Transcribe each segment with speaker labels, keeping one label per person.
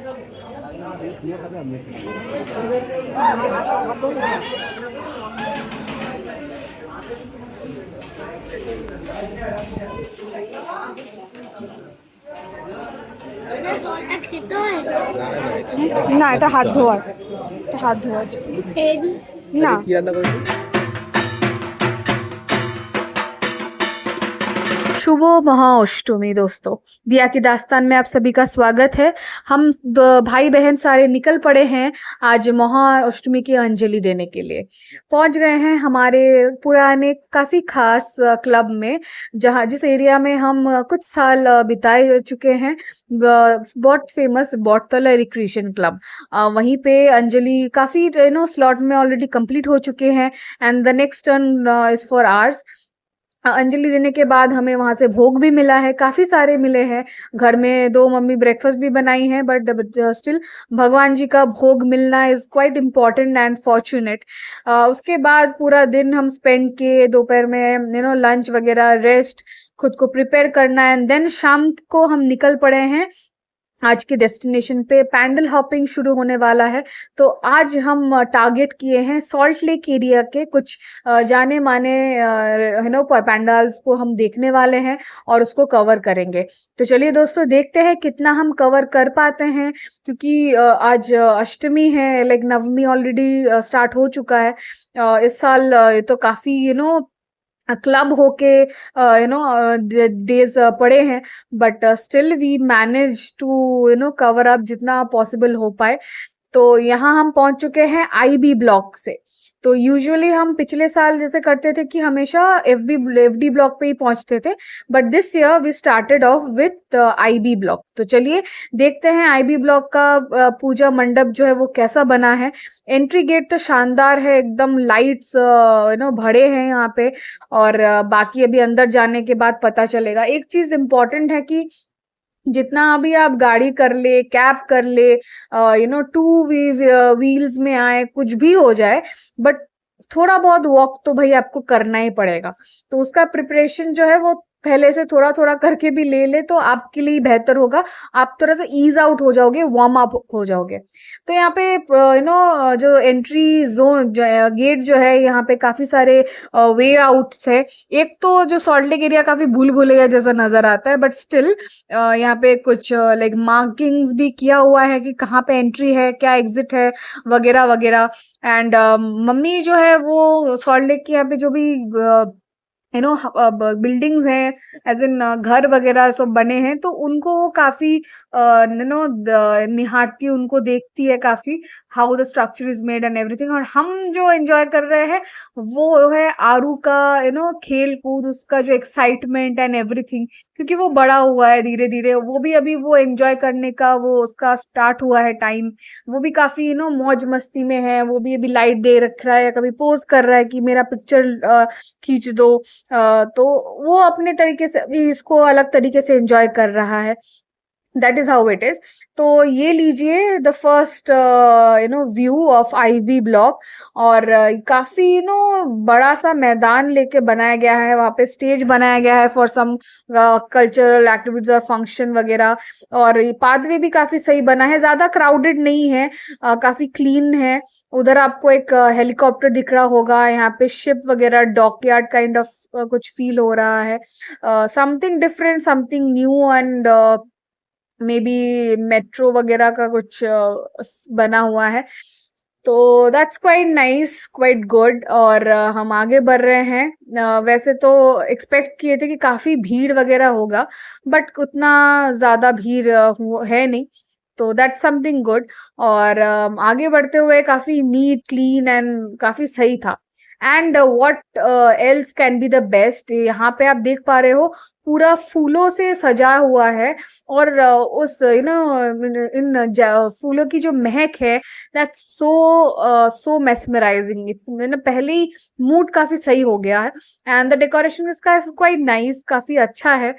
Speaker 1: না, এটা হাত ধোয়ার, না। शुभ महाअष्टमी दोस्तों, दिया की दास्तान में आप सभी का स्वागत है। हम भाई बहन सारे निकल पड़े हैं आज महाअष्टमी की अंजलि देने के लिए। पहुंच गए हैं हमारे पुराने काफ़ी खास क्लब में, जहां जिस एरिया में हम कुछ साल बिताए चुके हैं। बहुत फेमस बॉटतला रिक्रिएशन क्लब, वहीं पे अंजलि काफ़ी स्लॉट में ऑलरेडी कंप्लीट हो चुके हैं and the next turn is for hours. Anjali देने के बाद हमें वहाँ से भोग भी मिला है, काफ़ी सारे मिले हैं। घर में 2 मम्मी ब्रेकफास्ट भी बनाई हैं, बट स्टिल भगवान जी का भोग मिलना is quite important and fortunate. उसके बाद पूरा दिन हम स्पेंड किए, दोपहर में लंच वगैरह, रेस्ट, खुद को प्रिपेयर करना, एंड देन शाम को हम निकल पड़े हैं आज के डेस्टिनेशन पे। पैंडल हॉपिंग शुरू होने वाला है, तो आज हम टारगेट किए हैं सॉल्ट लेक एरिया के कुछ जाने माने पैंडल्स को हम देखने वाले हैं और उसको कवर करेंगे। तो चलिए दोस्तों, देखते हैं कितना हम कवर कर पाते हैं, क्योंकि आज अष्टमी है, लाइक नवमी ऑलरेडी स्टार्ट हो चुका है। इस साल तो काफ़ी क्लब होके डेज पड़े हैं, but still we manage to cover up जितना पॉसिबल हो पाए। तो यहाँ हम पहुंच चुके हैं आईबी ब्लॉक से। तो यूजुअली हम पिछले साल जैसे करते थे कि हमेशा एफडी ब्लॉक पे ही पहुंचते थे, but this year we started off with IB block. तो चलिए देखते हैं आईबी ब्लॉक का पूजा मंडप जो है वो कैसा बना है। एंट्री गेट तो शानदार है, एकदम लाइट्स भरे हैं यहाँ पे, और बाकी अभी अंदर जाने के बाद पता चलेगा। एक चीज इम्पोर्टेंट है कि जितना अभी आप गाड़ी कर ले, कैब कर ले, टू व्हील्स में आए, कुछ भी हो जाए, बट थोड़ा बहुत वॉक तो भाई आपको करना ही पड़ेगा। तो उसका प्रिपरेशन जो है वो पहले से थोड़ा थोड़ा करके भी ले ले तो आपके लिए बेहतर होगा। आप थोड़ा सा ईज आउट हो जाओगे, वार्म अप हो जाओगे। तो यहाँ पे जो एंट्री जोन गेट जो है, यहाँ पे काफी सारे वे आउट्स है। एक तो जो सॉल्ट लेक एरिया काफी भूल भुलैया जैसा नजर आता है, बट स्टिल यहाँ पे कुछ लाइक मार्किंग्स भी किया हुआ है कि कहाँ पे एंट्री है, क्या एग्जिट है, वगैरह वगैरह। एंड मम्मी जो है वो सॉल्ट लेक के यहाँ पे जो भी बिल्डिंग्स हैं, एज इन घर वगैरह सब बने हैं, तो उनको वो काफी निहारती है, उनको देखती है काफी, how the structure is made and everything. और हम जो एंजॉय कर रहे हैं वो है आरू का खेल कूद, उसका जो एक्साइटमेंट एंड एवरीथिंग, क्योंकि वो बड़ा हुआ है धीरे धीरे, वो भी अभी वो एंजॉय करने का वो उसका स्टार्ट हुआ है टाइम। वो भी काफी मौज मस्ती में है, वो भी अभी लाइट दे रख रहा है या कभी पोज कर रहा है कि मेरा पिक्चर खींच दो। तो वो अपने तरीके से अभी इसको अलग तरीके से एंजॉय कर रहा है। That is how it is. तो ये लीजिए the first view of IB block. और काफी बड़ा सा मैदान लेके बनाया गया है, वहाँ पे स्टेज बनाया गया है फॉर सम कल्चरल एक्टिविटीज और फंक्शन वगैरह। और ये पाथवे भी काफी सही बना है, ज्यादा क्राउडेड नहीं है, काफी क्लीन है। उधर आपको एक हेलीकॉप्टर दिख रहा होगा, यहाँ पे शिप वगैरह, डॉकयार्ड काइंड ऑफ कुछ फील हो रहा है। Something different, something new, and may be metro वगैरह का कुछ बना हुआ है। तो that's quite nice, quite good. और हम आगे बढ़ रहे हैं। वैसे तो एक्सपेक्ट किए थे कि काफी भीड़ वगैरह होगा, बट उतना ज्यादा भीड़ है नहीं, तो दैट्स समथिंग गुड। और आगे बढ़ते हुए काफी नीट, क्लीन एंड काफी सही था। And what else can be the best, यहाँ पे आप देख पा रहे हो पूरा फूलों से सजा हुआ है, और उस इन फूलों की जो महक है, दैट्स सो मेस्मराइजिंग। मैंने पहले ही मूड काफी सही हो गया है, एंड द डेकोरेशन इसका क्वाइट नाइस, काफी अच्छा है।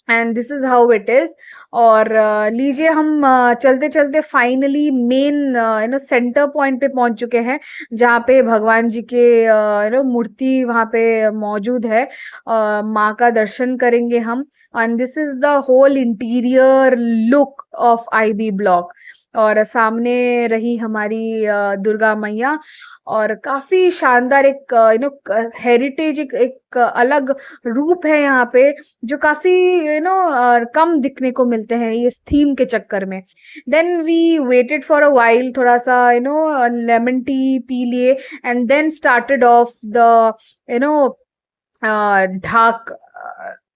Speaker 1: And this is how it is. और लीजिए हम चलते चलते फाइनली मेन सेंटर पॉइंट पे पहुंच चुके हैं, जहाँ पे भगवान जी के मूर्ति वहाँ पे मौजूद है। माँ का दर्शन करेंगे हम। And this is the whole interior look of IB block. और सामने रही हमारी दुर्गा मैया, और काफी शानदार एक हेरिटेज, एक अलग रूप है यहाँ पे, जो काफी कम दिखने को मिलते हैं इस थीम के चक्कर में। Then we waited for a while, थोड़ा सा लेमन टी पी लिए, and then started off the you know ढाक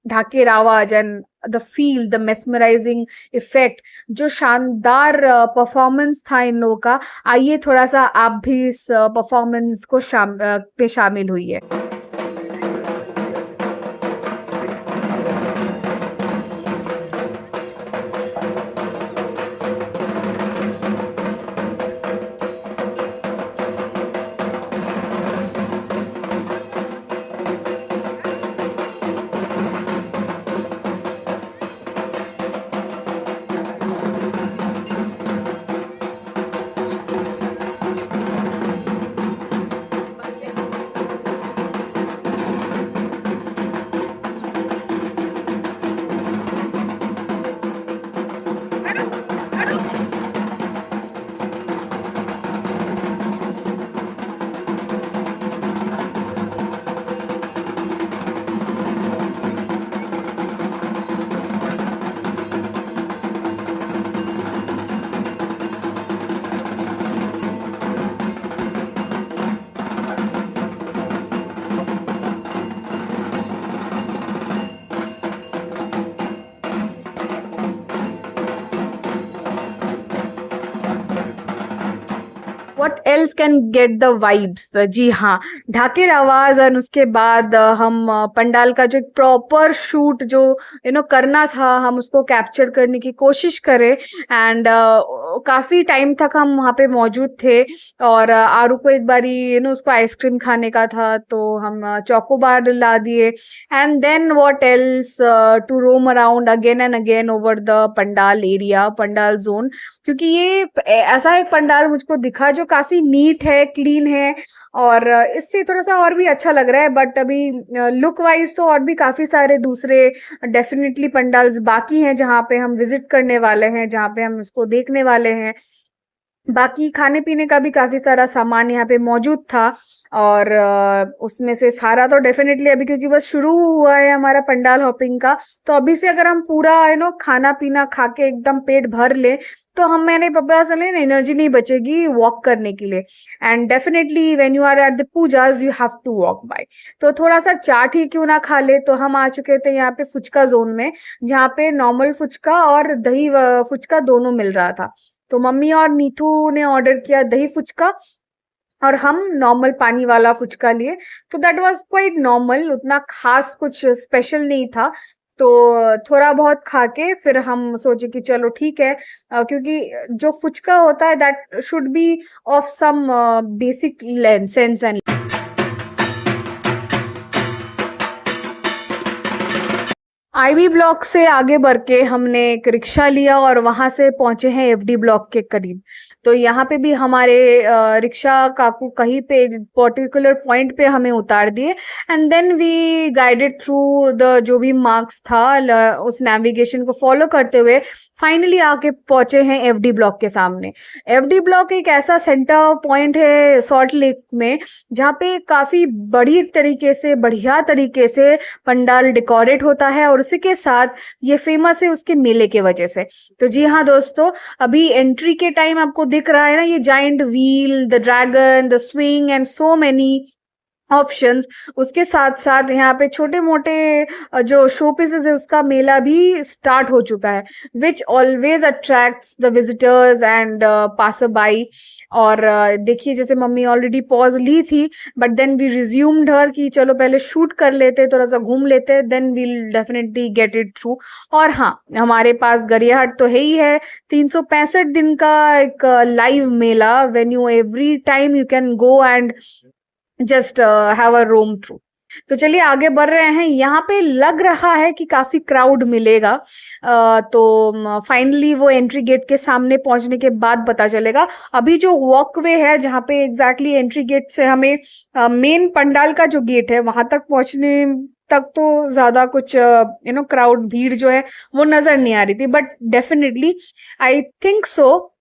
Speaker 1: ढाकेर आवाज and the feel, the mesmerising effect, जो शानदार परफॉर्मेंस था इन लोगों का। आइए थोड़ा सा आप भी इस परफॉर्मेंस को पे शामिल हुई। What else can get the vibes. जी हाँ, ढाकेर आवाज, और उसके बाद हम पंडाल का जो एक प्रॉपर शूट जो करना था, हम उसको कैप्चर करने की कोशिश करें। एंड काफी टाइम तक हम वहाँ पे मौजूद थे, और आरू को एक बारी उसको आइसक्रीम खाने का था, तो हम चोकोबार ला दिए। And then what else, to roam around again and again over the pandal area, pandal zone, क्योंकि ये ऐसा एक पंडाल मुझको दिखा जो काफी नीट है, क्लीन है, और इससे थोड़ा सा और भी अच्छा लग रहा है। बट अभी लुक वाइज तो और भी काफी सारे दूसरे डेफिनेटली पंडाल्स बाकी हैं जहाँ पे हम विजिट करने वाले हैं, जहाँ पे हम उसको देखने वाले हैं। बाकी खाने पीने का भी काफी सारा सामान यहाँ पे मौजूद था, और उसमें से सारा तो डेफिनेटली अभी, क्योंकि बस शुरू हुआ है हमारा पंडाल हॉपिंग का, तो अभी से अगर हम पूरा खाना पीना खा के एकदम पेट भर ले, तो हम मैंने पापा चले एनर्जी नहीं बचेगी वॉक करने के लिए। And definitely when you are at the pujas you have to walk by, तो थोड़ा सा चाट ही क्यों ना खा ले। तो हम आ चुके थे यहाँ पे फुचका जोन में, जहाँ पे नॉर्मल फुचका और दही फुचका दोनों मिल रहा था। तो मम्मी और नीतू ने ऑर्डर किया दही फुचका, और हम नॉर्मल पानी वाला फुचका लिए। तो दैट वाज क्वाइट नॉर्मल, उतना खास कुछ स्पेशल नहीं था। तो थोड़ा बहुत खा के फिर हम सोचे कि चलो ठीक है, क्योंकि जो फुचका होता है that should be of some basic sense and. IB block से आगे बढ़ के हमने एक रिक्शा लिया, और वहां से पहुंचे हैं एफडी ब्लॉक के करीब। तो यहाँ पे भी हमारे रिक्शा काकू कहीं पे पर्टिकुलर पॉइंट पे हमें उतार दिए, and then we guided through the जो भी मार्क्स था, उस नेविगेशन को फॉलो करते हुए फाइनली आके पहुंचे हैं एफडी ब्लॉक के सामने। एफडी ब्लॉक एक ऐसा सेंटर पॉइंट है सॉल्ट लेक में, जहाँ पे काफी बढ़िया तरीके से पंडाल डेकोरेट होता है, और उसी के साथ ये फेमस है उसके मेले के वजह से। तो जी हाँ दोस्तों, अभी एंट्री के टाइम आपको दिख रहा है ना, ये giant wheel, the dragon, the swing and so many options. उसके साथ साथ यहाँ पे छोटे मोटे जो शो पीसेस है उसका मेला भी स्टार्ट हो चुका है, which always attracts the visitors and passer by. और देखिए, जैसे मम्मी ऑलरेडी पॉज ली थी, बट देन वी रिज्यूम्ड हर कि चलो पहले शूट कर लेते, थोड़ा सा घूम लेते, then we'll definitely get it through. और हाँ, हमारे पास गरियाहाट तो है ही है, 365 दिन का एक लाइव मेला, when you every time you can go and just have a roam through. तो चलिए आगे बढ़ रहे हैं। यहाँ पे लग रहा है कि काफी क्राउड मिलेगा, तो फाइनली वो एंट्री गेट के सामने पहुंचने के बाद पता चलेगा। अभी जो वॉकवे है, जहाँ पे एग्जैक्टली एंट्री गेट से हमें मेन पंडाल का जो गेट है वहां तक पहुंचने तक तो ज्यादा कुछ क्राउड भीड़ जो है वो नजर नहीं आ रही थी, but definitely I think so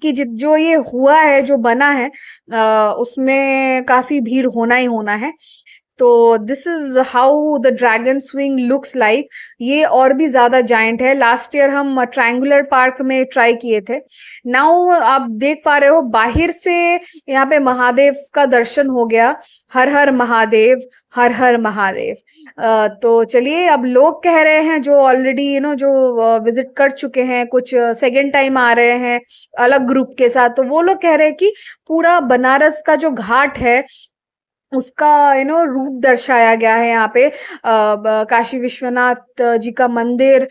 Speaker 1: कि जो ये हुआ है, जो बना है, उसमें काफी भीड़ होना ही होना है। तो this is how the dragon swing looks like. ये और भी ज्यादा जायंट है। लास्ट ईयर हम ट्रायंगुलर पार्क में ट्राई किए थे। नाउ आप देख पा रहे हो बाहर से यहाँ पे महादेव का दर्शन हो गया। हर हर महादेव, हर हर महादेव। तो चलिए, अब लोग कह रहे हैं जो ऑलरेडी जो विजिट कर चुके हैं, कुछ सेकेंड टाइम आ रहे हैं अलग ग्रुप के साथ, तो वो लोग कह रहे हैं कि पूरा बनारस का जो घाट है उसका रूप दर्शाया गया है यहाँ पे। काशी विश्वनाथ जी का मंदिर,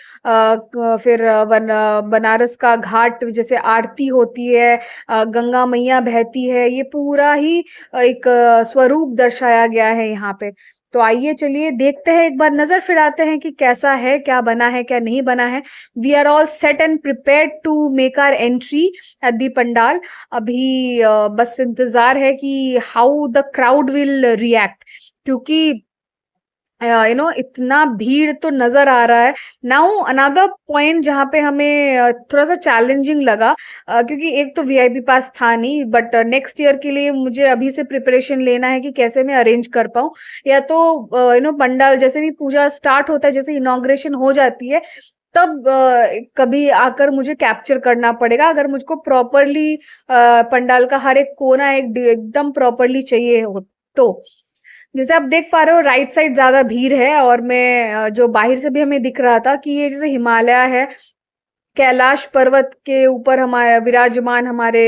Speaker 1: फिर बनारस का घाट, जैसे आरती होती है, गंगा मैया बहती है, ये पूरा ही एक स्वरूप दर्शाया गया है यहाँ पे। तो आइए चलिए देखते हैं, एक बार नजर फिराते हैं कि कैसा है, क्या बना है, क्या नहीं बना है। We are all set and prepared to make our entry at the pandal. अभी बस इंतजार है कि how the crowd will react, क्योंकि इतना भीड़ तो नजर आ रहा है। नाउ अनदर पॉइंट जहाँ पे हमें थोड़ा सा चैलेंजिंग लगा, क्योंकि एक तो वीआईपी पास था नहीं, बट नेक्स्ट ईयर के लिए मुझे अभी से प्रिपरेशन लेना है कि कैसे मैं अरेंज कर पाऊँ। या तो पंडाल जैसे भी पूजा स्टार्ट होता है, जैसे इनॉग्रेशन हो जाती है, तब कभी आकर मुझे कैप्चर करना पड़ेगा, अगर मुझको प्रॉपरली पंडाल का हर एक कोना एकदम प्रॉपरली चाहिए हो तो। जैसे आप देख पा रहे हो राइट साइड ज्यादा भीड़ है, और मैं जो बाहर से भी हमें दिख रहा था कि ये जैसे हिमालय है, कैलाश पर्वत के ऊपर हमारा विराजमान हमारे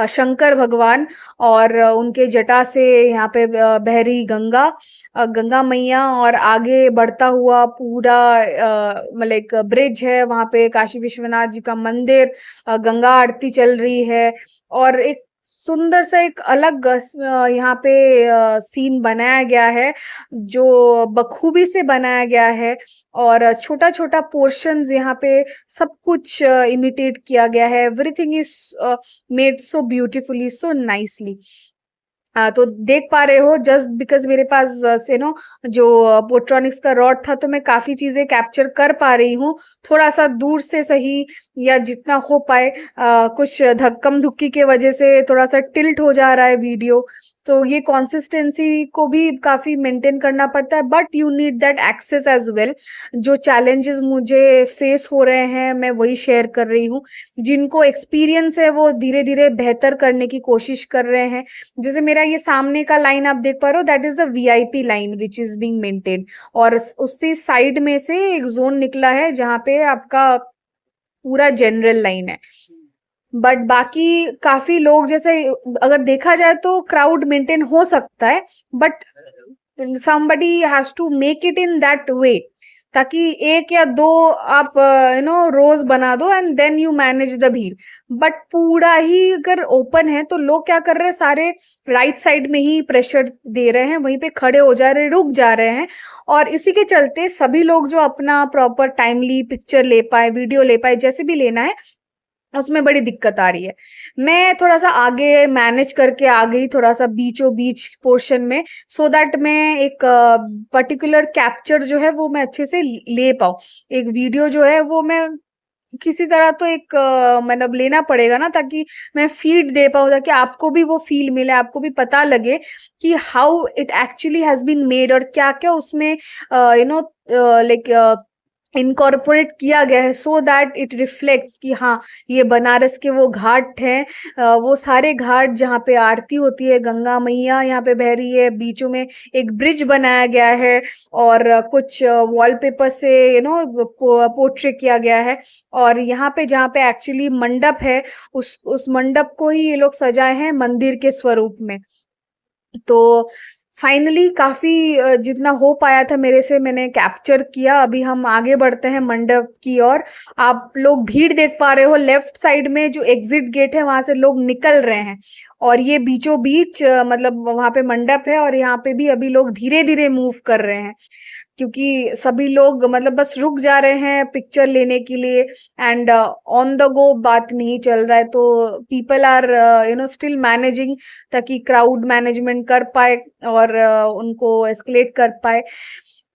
Speaker 1: शंकर भगवान, और उनके जटा से यहाँ पे बह रही गंगा, गंगा मैया, और आगे बढ़ता हुआ पूरा मतलब एक ब्रिज है वहाँ पे, काशी विश्वनाथ जी का मंदिर, गंगा आरती चल रही है, और एक सुंदर सा एक अलग यहाँ पे सीन बनाया गया है, जो बखूबी से बनाया गया है। और छोटा छोटा पोर्शंस यहाँ पे सब कुछ इमिटेट किया गया है। Everything is made so beautifully, so nicely. तो देख पा रहे हो, जस्ट बिकॉज मेरे पास जो पोट्रॉनिक्स का रॉड था, तो मैं काफी चीजें कैप्चर कर पा रही हूँ, थोड़ा सा दूर से सही या जितना हो पाए। कुछ धक्कम धुक्की के वजह से थोड़ा सा टिल्ट हो जा रहा है वीडियो, तो ये कंसिस्टेंसी को भी काफी मेंटेन करना पड़ता है, but you need that access as well. जो चैलेंजेस मुझे फेस हो रहे हैं मैं वही शेयर कर रही हूँ। जिनको एक्सपीरियंस है वो धीरे धीरे बेहतर करने की कोशिश कर रहे हैं। जैसे मेरा ये सामने का लाइन आप देख पा रहे हो, that is the VIP line which is being maintain, और उससे साइड में से एक जोन निकला है जहाँ पे आपका पूरा जनरल लाइन है। बट बाकी काफी लोग, जैसे अगर देखा जाए तो क्राउड मेंटेन हो सकता है, but somebody has to make it in that way, ताकि एक या दो आप रोज बना दो and then you manage the भीड़। बट पूरा ही अगर ओपन है तो लोग क्या कर रहे हैं, सारे राइट साइड में ही प्रेशर दे रहे हैं, वहीं पे खड़े हो जा रहे हैं, रुक जा रहे हैं, और इसी के चलते सभी लोग जो अपना प्रॉपर टाइमली पिक्चर ले पाए, वीडियो ले पाए, जैसे भी लेना है, उसमें बड़ी दिक्कत आ रही है। मैं थोड़ा सा आगे मैनेज करके आ गई, थोड़ा सा बीचों बीच पोर्शन में, सो दैट मैं एक पर्टिकुलर कैप्चर जो है वो मैं अच्छे से ले पाऊँ। एक वीडियो जो है वो मैं किसी तरह तो एक मतलब लेना पड़ेगा ना, ताकि मैं फीड दे पाऊँ, ताकि आपको भी वो फील मिले, आपको भी पता लगे कि how it actually has been made, और क्या क्या उसमें लाइक इनकॉर्पोरेट किया गया है, सो दैट इट रिफ्लेक्ट्स कि हाँ, ये बनारस के वो घाट हैं, वो सारे घाट जहाँ पे आरती होती है, गंगा मैया यहाँ पे बह रही है, बीचों में एक ब्रिज बनाया गया है, और कुछ वॉलपेपर से पोर्ट्रे किया गया है। और यहाँ पे जहाँ पे एक्चुअली मंडप है, उस मंडप को ही ये लोग सजाए हैं मंदिर के स्वरूप में। तो फाइनली काफी जितना हो पाया था मेरे से मैंने कैप्चर किया। अभी हम आगे बढ़ते हैं मंडप की ओर। आप लोग भीड़ देख पा रहे हो, लेफ्ट साइड में जो एग्जिट गेट है वहां से लोग निकल रहे हैं, और ये बीचों बीच मतलब वहां पे मंडप है, और यहाँ पे भी अभी लोग धीरे धीरे मूव कर रहे हैं, क्योंकि सभी लोग मतलब बस रुक जा रहे हैं पिक्चर लेने के लिए, एंड ऑन द गो बात नहीं चल रहा है। तो पीपल आर स्टिल मैनेजिंग, ताकि क्राउड मैनेजमेंट कर पाए और उनको एस्केलेट कर पाए।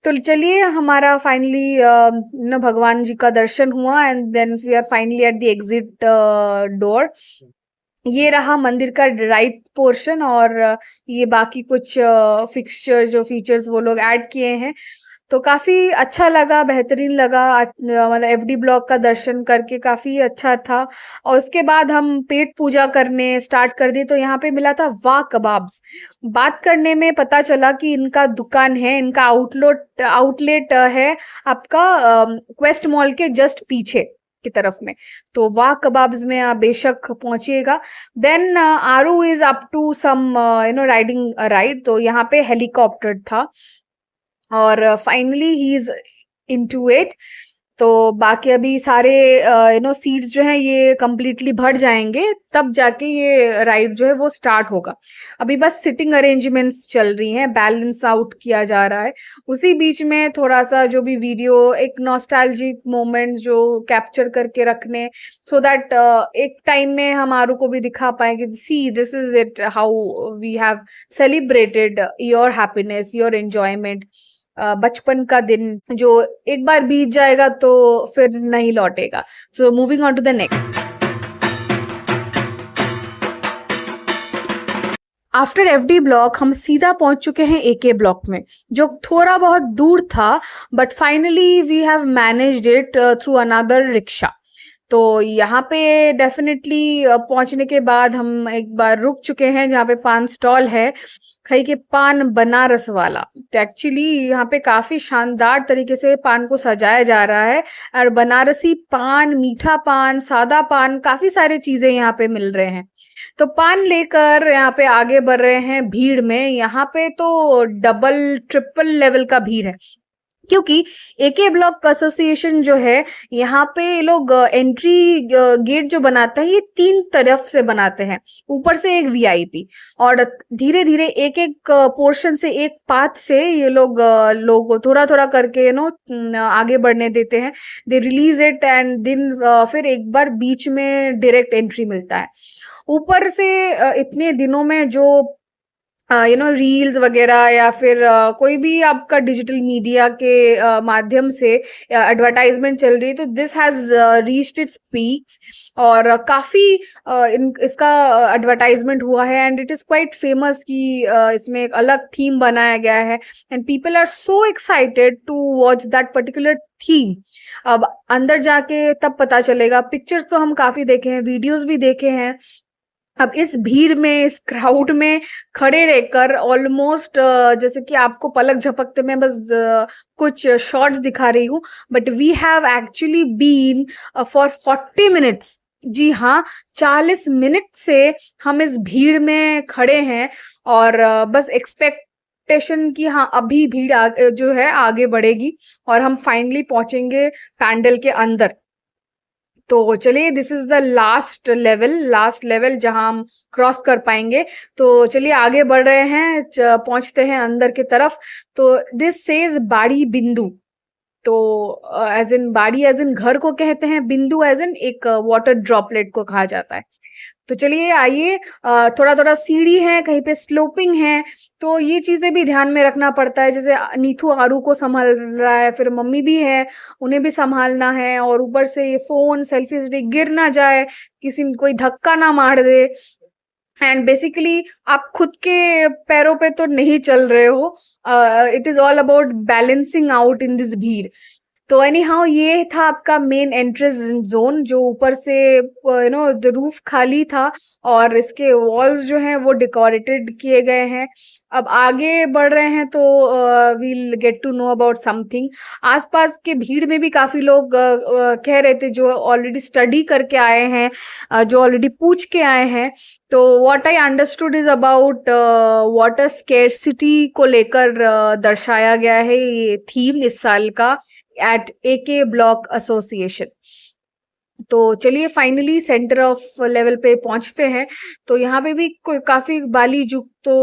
Speaker 1: तो चलिए हमारा फाइनली भगवान जी का दर्शन हुआ and then we are finally at the exit door. ये रहा मंदिर का राइट पोर्शन और ये बाकी कुछ फिक्सचर जो फीचर्स वो लोग ऐड किए हैं। तो काफ़ी अच्छा लगा, बेहतरीन लगा। मतलब एफडी ब्लॉक का दर्शन करके काफ़ी अच्छा था। और उसके बाद हम पेट पूजा करने स्टार्ट कर दिए। तो यहाँ पे मिला था वाह कबाब्स। बात करने में पता चला कि इनका दुकान है, इनका आउटलेट है आपका क्वेस्ट मॉल के जस्ट पीछे की तरफ में। तो वाह कबाब्स में आप बेशक पहुंचिएगा। Then Aaru is up to some riding ride. तो यहाँ पे हेलीकॉप्टर था और finally he is into it. तो बाकी अभी सारे सीट्स जो हैं ये कम्प्लीटली भर जाएंगे तब जाके ये राइड जो है वो स्टार्ट होगा। अभी बस सिटिंग अरेंजमेंट्स चल रही हैं, बैलेंस आउट किया जा रहा है। उसी बीच में थोड़ा सा जो भी वीडियो एक नॉस्टैल्जिक मोमेंट्स जो कैप्चर करके रखने सो दैट एक टाइम में हम आरू को भी दिखा पाएंगे, see this is it how we have celebrated your happiness, your enjoyment. बचपन का दिन जो एक बार बीत जाएगा तो फिर नहीं लौटेगा। So moving on to the next. After FD block हम सीधा पहुंच चुके हैं एके ब्लॉक में, जो थोड़ा बहुत दूर था but finally we have managed it through another rickshaw. तो यहाँ पे डेफिनेटली पहुंचने के बाद हम एक बार रुक चुके हैं जहाँ पे पान स्टॉल है, खई के पान बनारस वाला। तो एक्चुअली यहाँ पे काफ़ी शानदार तरीके से पान को सजाया जा रहा है और बनारसी पान, मीठा पान, सादा पान, काफ़ी सारी चीज़ें यहाँ पे मिल रहे हैं। तो पान लेकर यहाँ पे आगे बढ़ रहे हैं भीड़ में। यहाँ पे तो डबल ट्रिपल लेवल का भीड़ है क्योंकि एके ब्लॉक एसोसिएशन जो है यहाँ पे लोग एंट्री गेट जो बनाता है ये 3 तरफ से बनाते हैं, ऊपर से एक वीआईपी और धीरे धीरे एक एक पोर्शन से एक पाथ से ये लोग थोड़ा थोड़ा करके आगे बढ़ने देते हैं। They release it and then फिर एक बार बीच में डायरेक्ट एंट्री मिलता है। ऊपर से इतने दिनों में जो रील्स वगैरह या फिर कोई भी आपका डिजिटल मीडिया के माध्यम से एडवर्टाइजमेंट चल रही है तो this has reached its peaks और काफ़ी इसका एडवर्टाइजमेंट हुआ है and it is quite famous कि इसमें एक अलग थीम बनाया गया है and people are so excited to watch that particular theme. अब अंदर जाके तब पता चलेगा। पिक्चर्स तो हम काफ़ी देखे हैं, वीडियोस भी देखे हैं। अब इस भीड़ में, इस क्राउड में खड़े रहकर ऑलमोस्ट जैसे कि आपको पलक झपकते में बस कुछ शॉट्स दिखा रही हूँ but we have actually been for 40 minutes. जी हाँ, 40 मिनट से हम इस भीड़ में खड़े हैं और बस एक्सपेक्टेशन कि हाँ अभी भीड़ जो है आगे बढ़ेगी और हम फाइनली पहुंचेंगे पैंडल के अंदर। तो चलिए this is the last level जहां हम क्रॉस कर पाएंगे। तो चलिए आगे बढ़ रहे हैं, पहुंचते हैं अंदर की तरफ। तो दिस सेज बाड़ी बिंदु। तो एज इन बाड़ी एज इन घर को कहते हैं, बिंदु एज इन एक वाटर ड्रॉपलेट को कहा जाता है। तो चलिए आइए, थोड़ा थोड़ा सीढ़ी है, कहीं पे स्लोपिंग है, तो ये चीज़ें भी ध्यान में रखना पड़ता है। जैसे नीथू आरू को संभाल रहा है, फिर मम्मी भी है, उन्हें भी संभालना है और ऊपर से ये फ़ोन सेल्फी स्टिक गिर ना जाए, कोई धक्का ना मार दे एंड बेसिकली आप खुद के पैरों पे तो नहीं चल रहे हो। It is all about balancing out in this भीड़। तो एनी हाउ ये था आपका मेन एंट्रेंस जोन जो ऊपर से द रूफ खाली था और इसके वॉल्स जो हैं वो डेकोरेटेड किए गए हैं। अब आगे बढ़ रहे हैं तो we'll get to know about something. आसपास के भीड़ में भी काफ़ी लोग कह रहे थे जो ऑलरेडी स्टडी करके आए हैं, जो ऑलरेडी पूछ के आए हैं। तो what I understood is about water scarcity को लेकर दर्शाया गया है ये थीम इस साल का एट एके ब्लॉक एसोसिएशन। तो चलिए फाइनली सेंटर ऑफ लेवल पे पहुंचते हैं। तो यहाँ पे भी काफ़ी बाली जुग तो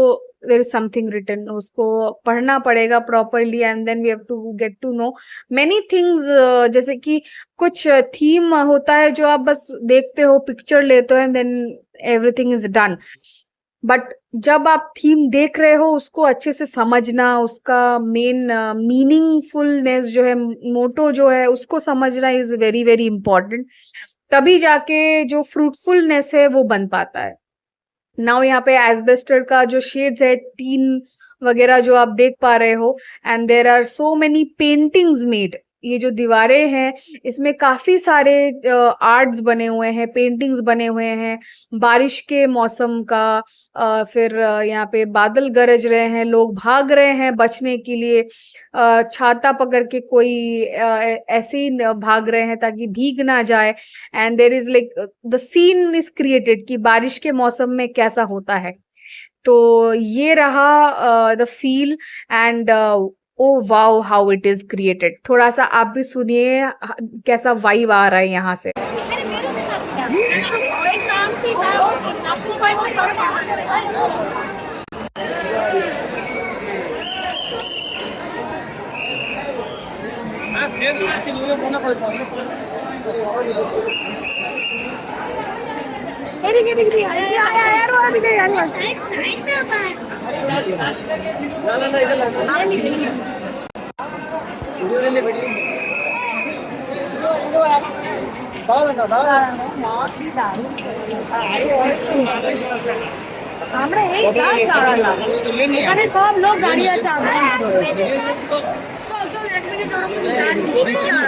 Speaker 1: देयर इज समथिंग रिटन, उसको पढ़ना पड़ेगा properly and then we have to get to know many things. जैसे कि कुछ थीम होता है जो आप बस देखते हो, पिक्चर लेते हो and then everything is done, but जब आप थीम देख रहे हो उसको अच्छे से समझना, उसका मेन मीनिंगफुलनेस जो है, मोटो जो है उसको समझना इज वेरी वेरी इंपॉर्टेंट। तभी जाके जो फ्रूटफुलनेस है वो बन पाता है। नाउ यहाँ पे एस्बेस्टर का जो शेड्स है, टीन वगैरह जो आप देख पा रहे हो, and there are so many paintings made. ये जो दीवारें हैं इसमें काफी सारे आर्ट्स बने हुए हैं, पेंटिंग्स बने हुए हैं बारिश के मौसम का। फिर यहाँ पे बादल गरज रहे हैं, लोग भाग रहे हैं बचने के लिए, छाता पकड़ के कोई ऐसे ही भाग रहे हैं ताकि भीग ना जाए। And there is like the scene is created कि बारिश के मौसम में कैसा होता है। तो ये रहा the feel, and oh wow how it is created. थोड़ा सा आप भी सुनिए कैसा वाइब आ रहा है यहाँ से।
Speaker 2: আমরা এই গাছ দাঁড়ালাম এখানে সব লোক দাঁড়িয়ে আছে আমরা চল চল 1 মিনিট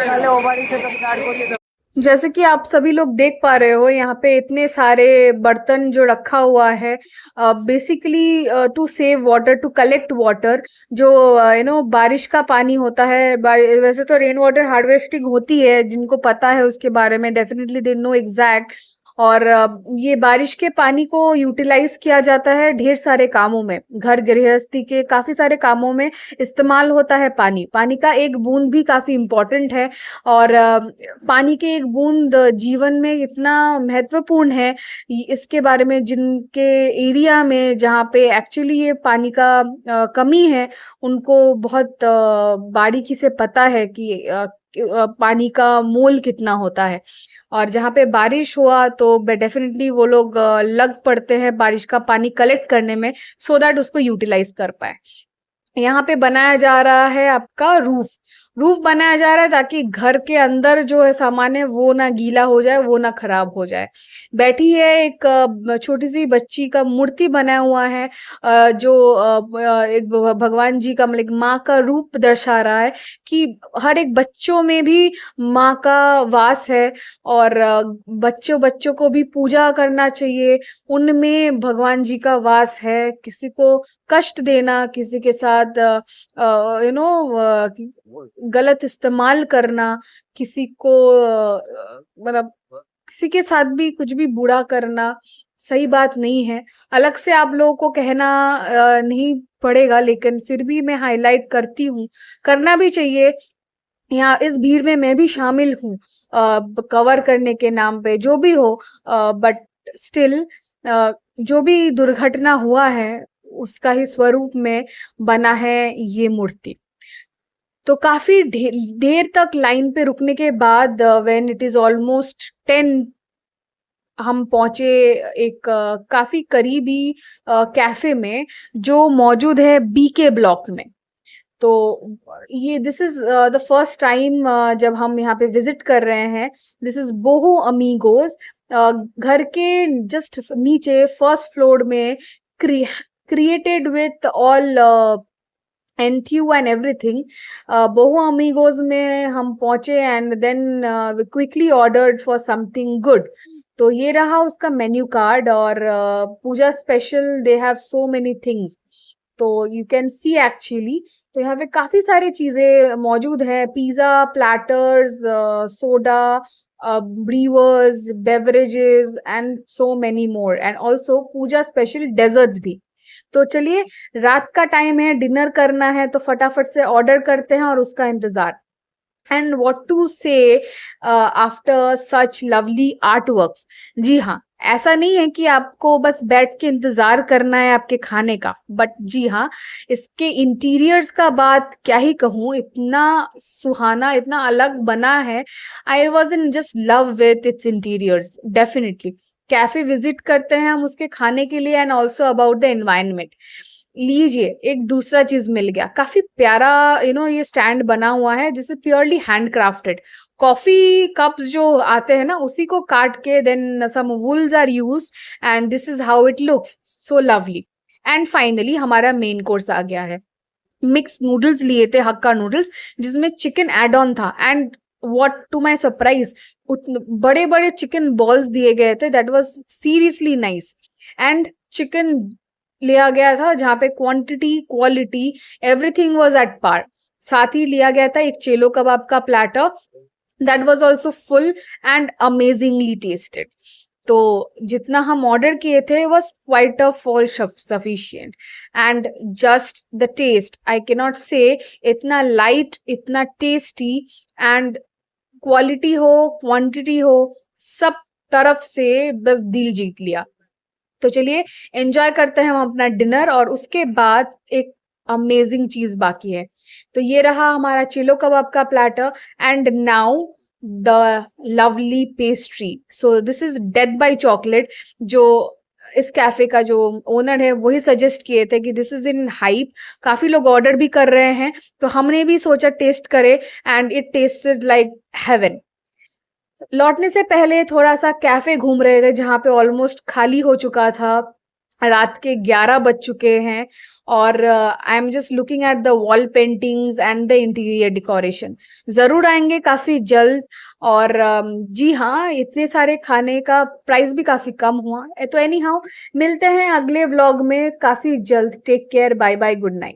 Speaker 2: তাহলে ও বাড়িতে তো গাড়ি করিয়ে
Speaker 1: जैसे कि आप सभी लोग देख पा रहे हो यहाँ पे इतने सारे बर्तन जो रखा हुआ है, basically to save water, to collect water. जो बारिश का पानी होता है, वैसे तो रेन वाटर हार्वेस्टिंग होती है, जिनको पता है उसके बारे में डेफिनेटली दे नो एग्जैक्ट। और ये बारिश के पानी को यूटिलाइज किया जाता है ढेर सारे कामों में, घर गृहस्थी के काफी सारे कामों में इस्तेमाल होता है। पानी पानी का एक बूंद भी काफी इम्पोर्टेंट है, और पानी के एक बूंद जीवन में इतना महत्वपूर्ण है, इसके बारे में जिनके एरिया में जहाँ पे एक्चुअली ये पानी का कमी है, उनको बहुत बारीकी से पता है कि पानी का मोल कितना होता है। और जहाँ पे बारिश हुआ तो डेफिनेटली वो लोग लग पड़ते हैं बारिश का पानी कलेक्ट करने में, सो दैट उसको यूटिलाइज कर पाए। यहाँ पे बनाया जा रहा है आपका रूफ। रूफ बनाया जा रहा है ताकि घर के अंदर जो है सामान है वो ना गीला हो जाए, वो ना खराब हो जाए। बैठी है एक छोटी सी बच्ची का मूर्ति बना हुआ है, जो एक भगवान जी का मतलब माँ का रूप दर्शा रहा है कि हर एक बच्चों में भी माँ का वास है, और बच्चों बच्चों को भी पूजा करना चाहिए, उनमें भगवान जी का वास है। किसी को कष्ट देना, किसी के साथ गलत इस्तेमाल करना, किसी को मतलब किसी के साथ भी कुछ भी बुरा करना सही बात नहीं है। अलग से आप लोगों को कहना नहीं पड़ेगा, लेकिन फिर भी मैं हाईलाइट करती हूँ, करना भी चाहिए। यहाँ इस भीड़ में मैं भी शामिल हूँ कवर करने के नाम पे, जो भी हो, बट स्टिल जो भी दुर्घटना हुआ है उसका ही स्वरूप में बना है ये मूर्ति। तो काफी देर तक लाइन पे रुकने के बाद व्हेन इट इज ऑलमोस्ट 10, हम पहुंचे एक काफी करीबी कैफे में जो मौजूद है बीके ब्लॉक में। तो ये this is the first time जब हम यहाँ पे विजिट कर रहे हैं। This is Boho Amigos. घर के जस्ट नीचे फर्स्ट फ्लोर में, created with all enthu and everything, Boho Amigos में हम पहुंचे, and then we quickly ordered for something good. तो ये रहा उसका मेन्यू कार्ड, और Puja special they have so many things. तो यू कैन सी एक्चुअली, तो यहाँ पे काफी सारी चीजें मौजूद है, pizza, platters, soda, brewers, beverages and so many more, and also Puja special desserts भी। तो चलिए, रात का टाइम है, डिनर करना है, तो फटाफट से ऑर्डर करते हैं और उसका इंतजार। And what to say after such lovely art works. जी हाँ, ऐसा नहीं है कि आपको बस बैठ के इंतजार करना है आपके खाने का, बट जी हाँ, इसके इंटीरियर्स का बात क्या ही कहूँ, इतना सुहाना, इतना अलग बना है। I was in just love with its interiors. Definitely cafe visit करते हैं हम उसके खाने के लिए, and also about the environment. लीजिए, एक दूसरा चीज मिल गया, काफी प्यारा ये स्टैंड बना हुआ है, this is purely hand crafted. Coffee cups जो आते हैं ना, उसी को काट के then some wools are used, and this is how it looks, so lovely. And finally हमारा मेन कोर्स आ गया है। मिक्स नूडल्स लिए थे, हक्का नूडल्स, जिसमें चिकन एड ऑन था, and what to my surprise, बड़े बड़े चिकन बॉल्स दिए गए थे, that was seriously nice. And chicken लिया गया था जहाँ पे quantity quality everything was at par. साथ ही लिया गया था एक चेलो कबाब का platter, that was also full and amazingly tasted. तो जितना हम ऑर्डर किए थे was quite a full sufficient, and just the taste I can not say, इतना लाइट, इतना टेस्टी, एंड क्वालिटी हो क्वांटिटी हो, सब तरफ से बस दिल जीत लिया। तो चलिए एंजॉय करते हैं हम अपना डिनर, और उसके बाद एक अमेजिंग चीज बाकी है। तो ये रहा हमारा चिलो कबाब का platter, and now the lovely pastry. So this is death by chocolate, जो इस कैफे का जो ओनर है वही सजेस्ट किए थे कि दिस इज इन हाइप, काफी लोग ऑर्डर भी कर रहे हैं, तो हमने भी सोचा टेस्ट करे, and it tested like heaven. लौटने से पहले थोड़ा सा कैफे घूम रहे थे, जहाँ पे ऑलमोस्ट खाली हो चुका था, रात के 11 बज चुके हैं, और I am just looking at the wall paintings and the interior decoration. ज़रूर आएंगे काफ़ी जल्द, और जी हाँ, इतने सारे खाने का प्राइस भी काफ़ी कम हुआ। तो एनी हाउ, मिलते हैं अगले व्लॉग में काफ़ी जल्द। Take care, bye bye, good night.